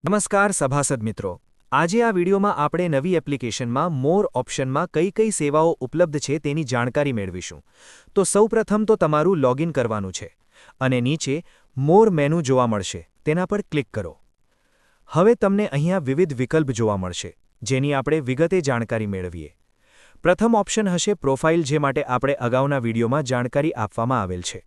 નમસ્કાર સભાસદ મિત્રો, આજે આ વિડીયોમાં આપણે નવી એપ્લિકેશનમાં મોર ઓપ્શનમાં કઈ કઈ સેવાઓ ઉપલબ્ધ છે તેની જાણકારી મેળવીશું. તો સૌપ્રથમ તો તમારું લોગિન કરવાનું છે અને નીચે મોર મેનુ જોવા મળશે, તેના પર ક્લિક કરો. હવે તમને અહીંયા વિવિધ વિકલ્પ જોવા મળશે, જેની આપણે વિગતે જાણકારી મેળવીએ. પ્રથમ ઓપ્શન હશે પ્રોફાઇલ, જે માટે આપણે અગાઉના વિડીયોમાં જાણકારી આપવામાં આવેલ છે.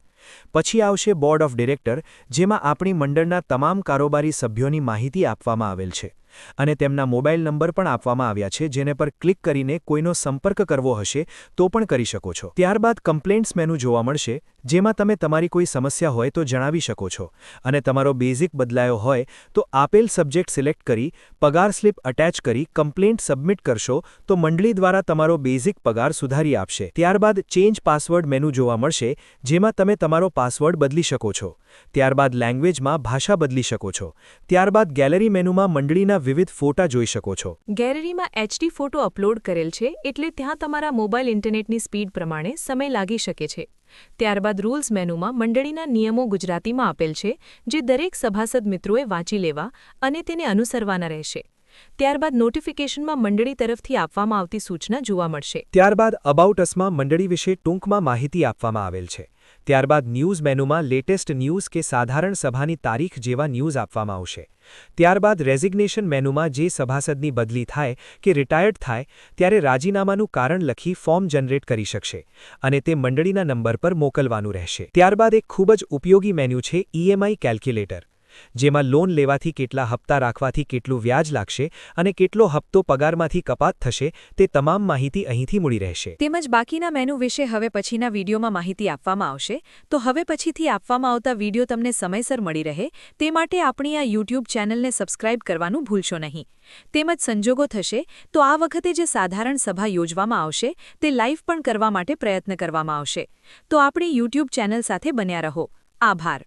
પછી આવશે બોર્ડ ઓફ ડિરેક્ટર, જેમાં આપણી મંડળના તમામ કારોબારી સભ્યોની માહિતી આપવામાં આવેલ છે અને તેમના મોબાઈલ નંબર પણ આપવામાં આવ્યા છે, જેને પર ક્લિક કરીને કોઈનો સંપર્ક કરવો હશે તો પણ કરી શકો છો. ત્યારબાદ કમ્પ્લેન્ટ્સ મેનુ જોવા મળશે, જેમાં તમે તમારી કોઈ સમસ્યા હોય તો જણાવી શકો છો અને તમારો બેઝિક બદલાયો હોય તો આપેલ સબ્જેક્ટ સિલેક્ટ કરી પગાર સ્લિપ અટેચ કરી કમ્પ્લેન્ટ સબમિટ કરશો તો મંડળી દ્વારા તમારો બેઝિક પગાર સુધારી આપશે. ત્યારબાદ ચેન્જ પાસવર્ડ મેનુ જોવા મળશે, જેમાં તમે તમારો પાસવર્ડ બદલી શકો છો. ત્યારબાદ લેંગ્વેજમાં ભાષા બદલી શકો છો. ત્યારબાદ ગેલેરી મેનુમાં મંડળીના વિવિધ ફોટા જોઈ શકો છો. ગેલેરીમાં HD ફોટો અપલોડ કરેલ છે, એટલે ત્યાં તમારા મોબાઈલ ઇન્ટરનેટની સ્પીડ પ્રમાણે સમય લાગી શકે છે. ત્યારબાદ રૂલ્સ મેનુમાં મંડળીના નિયમો ગુજરાતીમાં આપેલ છે, જે દરેક સભાસદ મિત્રોએ વાંચી લેવા અને તેને અનુસરવાના રહેશે. ત્યારબાદ નોટિફિકેશનમાં મંડળી તરફથી આપવામાં આવતી સૂચના જોવા મળશે. ત્યારબાદ અબાઉટ અસમાં મંડળી વિશે ટૂંકમાં માહિતી આપવામાં આવેલ છે. ત્યારબાદ ન્યૂઝ મેનુમાં લેટેસ્ટ ન્યૂઝ કે સાધારણ સભાની તારીખ જેવા ન્યૂઝ આપવામાં આવશે. ત્યારબાદ રેઝિગ્નેશન મેનુમાં જે સભાસદની બદલી થાય કે રિટાયર્ડ થાય ત્યારે રાજીનામાનું કારણ લખી ફોર્મ જનરેટ કરી શકશે અને તે મંડળીના નંબર પર મોકલવાનું રહેશે. ત્યારબાદ એક ખૂબ જ ઉપયોગી મેનુ છે EMI કેલ્ક્યુલેટર, જેમાં લોન લેવાથી કેટલા હપ્તા રાખવાથી કેટલું વ્યાજ લાગશે અને કેટલો હપ્તો પગારમાંથી કપાત થશે તે તમામ માહિતી અહીંથી મળી રહેશે. તેમજ બાકીના મેનુ વિશે હવે પછીના વિડીયોમાં માહિતી આપવામાં આવશે. તો હવે પછીથી આપવામાં આવતા વિડીયો તમને સમયસર મળી રહે તે માટે આપણી આ YouTube ચેનલને સબસ્ક્રાઇબ કરવાનું ભૂલશો નહીં. તેમજ સંજોગો થશે તો આ વખતે જે સાધારણ સભા યોજવામાં આવશે તે લાઈવ પણ કરવા માટે પ્રયત્ન કરવામાં આવશે. તો આપણી YouTube ચેનલ સાથે બન્યા રહો. આભાર.